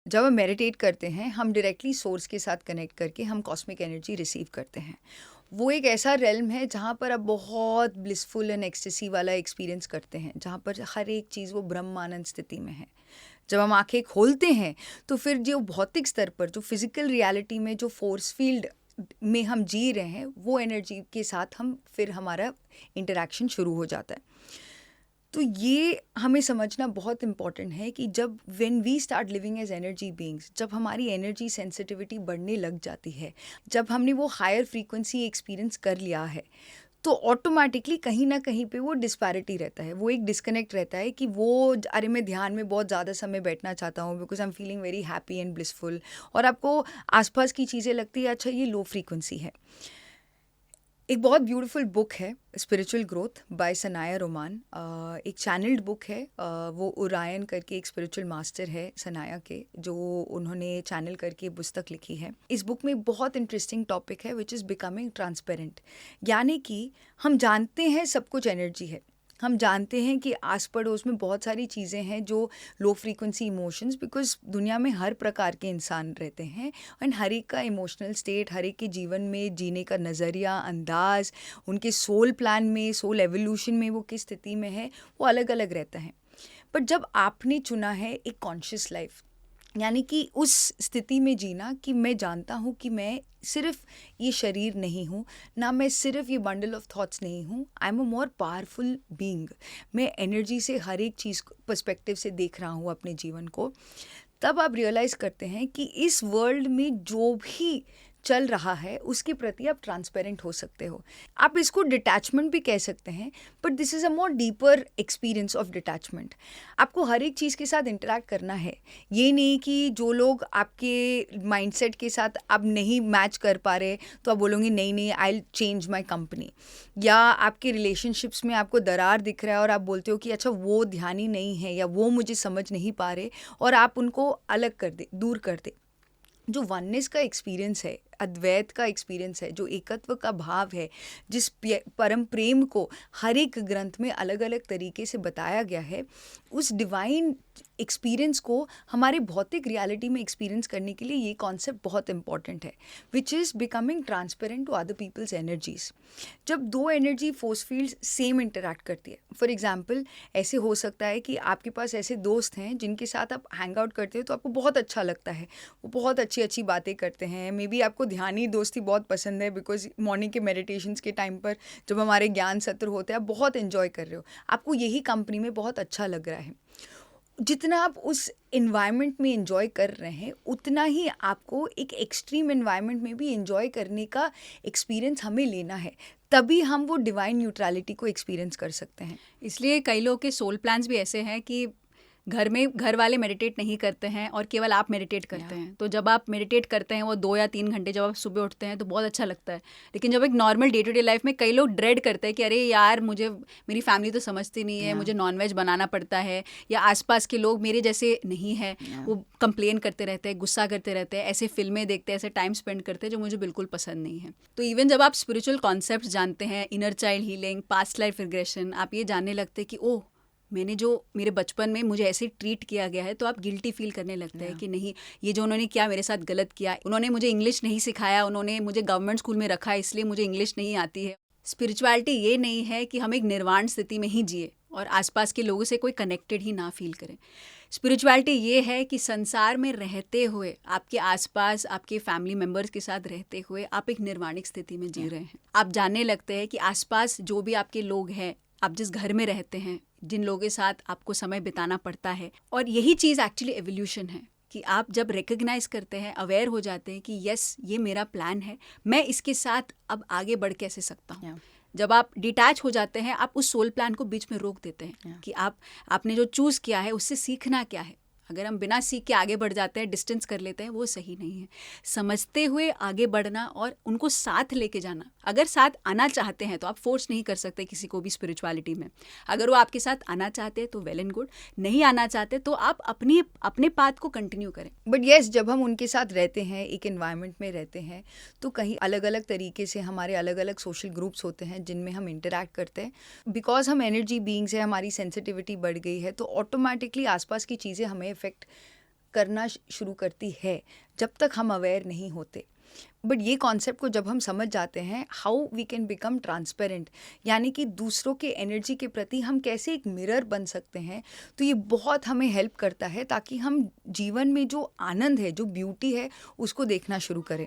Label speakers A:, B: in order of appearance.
A: जब हम मेडिटेट करते हैं, हम डायरेक्टली सोर्स के साथ कनेक्ट करके हम कॉस्मिक एनर्जी रिसीव करते हैं। वो एक ऐसा रेल्म है जहाँ पर आप बहुत ब्लिसफुल एंड एक्सटेसी वाला एक्सपीरियंस करते हैं, जहाँ पर हर एक चीज़ वो ब्रह्मानंद स्थिति में है। जब हम आंखें खोलते हैं, तो फिर जो भौतिक स्तर पर, जो फिजिकल रियलिटी में जो फोर्स फील्ड में हम जी रहे हैं, वो एनर्जी के साथ हम फिर हमारा इंटरेक्शन शुरू हो जाता है। तो ये हमें समझना बहुत इम्पॉर्टेंट है कि जब when we start living as energy beings, जब हमारी एनर्जी सेंसिटिविटी बढ़ने लग जाती है, जब हमने वो हायर फ्रीक्वेंसी एक्सपीरियंस कर लिया है, तो ऑटोमेटिकली कहीं ना कहीं पे वो डिस्पैरिटी रहता है, वो एक डिस्कनेक्ट रहता है कि वो अरे मैं ध्यान में बहुत ज़्यादा समय बैठना चाहता हूँ because I am feeling very happy and blissful, और आपको आसपास की चीज़ें लगती है अच्छा ये लो फ्रीक्वेंसी है। एक बहुत ब्यूटीफुल बुक है spiritual growth by Sanaya Roman. एक चैनल्ड बुक है। वो ओरायन करके एक स्पिरिचुअल मास्टर है सनाया के, जो उन्होंने चैनल करके पुस्तक लिखी है। इस बुक में बहुत इंटरेस्टिंग टॉपिक है विच इज़ बिकमिंग ट्रांसपेरेंट। यानी कि हम जानते हैं सब कुछ एनर्जी है, हम जानते हैं कि आस पड़ोस में बहुत सारी चीज़ें हैं जो लो फ्रीक्वेंसी इमोशंस, बिकॉज दुनिया में हर प्रकार के इंसान रहते हैं एंड हर एक का इमोशनल स्टेट, हर एक के जीवन में जीने का नज़रिया, अंदाज, उनके सोल प्लान में, सोल एवोल्यूशन में वो किस स्थिति में है, वो अलग अलग रहता है। बट जब आपने चुना है एक कॉन्शियस लाइफ, यानी कि उस स्थिति में जीना कि मैं जानता हूँ कि मैं सिर्फ ये शरीर नहीं हूँ, ना मैं सिर्फ ये बंडल ऑफ थॉट्स नहीं हूँ, I am a more powerful being, मैं एनर्जी से हर एक चीज़ पर्सपेक्टिव से देख रहा हूँ अपने जीवन को। तब आप रियलाइज़ करते हैं कि इस वर्ल्ड में जो भी चल रहा है उसके प्रति आप ट्रांसपेरेंट हो सकते हो। आप इसको डिटैचमेंट भी कह सकते हैं, but this is a more deeper experience of detachment. आपको हर एक चीज़ के साथ इंटरेक्ट करना है। ये नहीं कि जो लोग आपके माइंडसेट के साथ अब नहीं मैच कर पा रहे तो आप बोलोगे नहीं नहीं I will change my company, या आपके रिलेशनशिप्स में आपको दरार दिख रहा है और आप बोलते हो कि अच्छा वो ध्यानी नहीं है या वो मुझे समझ नहीं पा रहे, और आप उनको अलग कर दे, दूर कर दे। जो वननेस का एक्सपीरियंस है, अद्वैत का एक्सपीरियंस है, जो एकत्व का भाव है, जिस परम प्रेम को हर एक ग्रंथ में अलग अलग तरीके से बताया गया है, उस डिवाइन एक्सपीरियंस को हमारे भौतिक रियलिटी में एक्सपीरियंस करने के लिए ये कॉन्सेप्ट बहुत इंपॉर्टेंट है, which is becoming transparent to other people's energies. जब दो energy force field same interact करती है, फॉर एग्जाम्पल ऐसे हो सकता है कि आपके पास ऐसे दोस्त हैं जिनके साथ आप हैंग आउट करते हो तो आपको बहुत अच्छा लगता है, वो बहुत अच्छी अच्छी बातें करते हैं, मे बी आपको ध्यानी दोस्ती बहुत पसंद है बिकॉज मॉर्निंग के मेडिटेशंस के टाइम पर जब हमारे ज्ञान सत्र होते हैं आप बहुत एंजॉय कर रहे हो, आपको यही कंपनी में बहुत अच्छा लग रहा है। जितना आप उस इन्वायरमेंट में एंजॉय कर रहे हैं उतना ही आपको एक एक्सट्रीम इन्वायरमेंट में भी एंजॉय करने का एक्सपीरियंस हमें लेना है, तभी हम वो डिवाइन न्यूट्रलिटी को एक्सपीरियंस कर सकते हैं।
B: इसलिए कई लोग के सोल प्लान्स भी ऐसे हैं कि घर में घर वाले मेडिटेट नहीं करते हैं और केवल आप मेडिटेट करते हैं। तो जब आप मेडिटेट करते हैं वो 2 या 3 घंटे जब आप सुबह उठते हैं तो बहुत अच्छा लगता है। लेकिन जब एक normal day to day life में कई लोग ड्रेड करते हैं कि अरे यार मुझे मेरी फैमिली तो समझती नहीं है, मुझे नॉनवेज बनाना पड़ता है, या आसपास के लोग मेरे जैसे नहीं है, वो कंप्लेन करते रहते हैं, गुस्सा करते रहते हैं, ऐसे फिल्में देखते हैं, ऐसे टाइम स्पेंड करते हैं जो मुझे बिल्कुल पसंद नहीं है। तो इवन जब आप स्पिरिचुअल कॉन्सेप्ट जानते हैं, inner child healing, past life regression, आप ये जानने लगते हैं कि ओह मैंने जो मेरे बचपन में मुझे ऐसे ट्रीट किया गया है, तो आप गिल्टी फील करने लगते हैं कि नहीं ये जो उन्होंने किया मेरे साथ गलत किया, उन्होंने मुझे इंग्लिश नहीं सिखाया, उन्होंने मुझे गवर्नमेंट स्कूल में रखा इसलिए मुझे इंग्लिश नहीं आती है। स्पिरिचुअलिटी ये नहीं है कि हम एक निर्वाण स्थिति में ही जिए और आसपास के लोगों से कोई कनेक्टेड ही ना फील करें। स्पिरिचुअलिटी ये है कि संसार में रहते हुए, आपके आसपास आपके फैमिली मेम्बर्स के साथ रहते हुए आप एक निर्वाणिक स्थिति में जी रहे हैं। आप जानने लगते हैं कि आसपास जो भी आपके लोग हैं, आप जिस घर में रहते हैं, जिन लोगों के साथ आपको समय बिताना पड़ता है, और यही चीज़ एक्चुअली एवोल्यूशन है कि आप जब रिकग्नाइज करते हैं, अवेयर हो जाते हैं कि यस ये मेरा प्लान है, मैं इसके साथ अब आगे बढ़ कैसे सकता हूँ। जब आप डिटैच हो जाते हैं, आप उस सोल प्लान को बीच में रोक देते हैं कि आपने जो चूज़ किया है उससे सीखना क्या है। अगर हम बिना सीख के आगे बढ़ जाते हैं, डिस्टेंस कर लेते हैं, वो सही नहीं है। समझते हुए आगे बढ़ना और उनको साथ लेके जाना। अगर साथ आना चाहते हैं तो आप फोर्स नहीं कर सकते किसी को भी स्पिरिचुअलिटी में। अगर वो आपके साथ आना चाहते हैं तो वेल एंड गुड, नहीं आना चाहते तो आप अपने पाथ को कंटिन्यू करें।
A: बट येस, जब हम उनके साथ रहते हैं, एक इन्वायरमेंट में रहते हैं, तो कहीं अलग अलग तरीके से हमारे अलग अलग सोशल ग्रुप्स होते हैं जिनमें हम इंटरेक्ट करते हैं। बिकॉज हम एनर्जी बीइंग्स है, हमारी सेंसिटिविटी बढ़ गई है, तो ऑटोमेटिकली आसपास की चीज़ें हमें इफेक्ट करना शुरू करती है जब तक हम अवेयर नहीं होते। बट ये कॉन्सेप्ट को जब हम समझ जाते हैं, how we can become transparent, यानी कि दूसरों के एनर्जी के प्रति हम कैसे एक मिरर बन सकते हैं, तो ये बहुत हमें हेल्प करता है ताकि हम जीवन में जो आनंद है, जो ब्यूटी है, उसको देखना शुरू करें।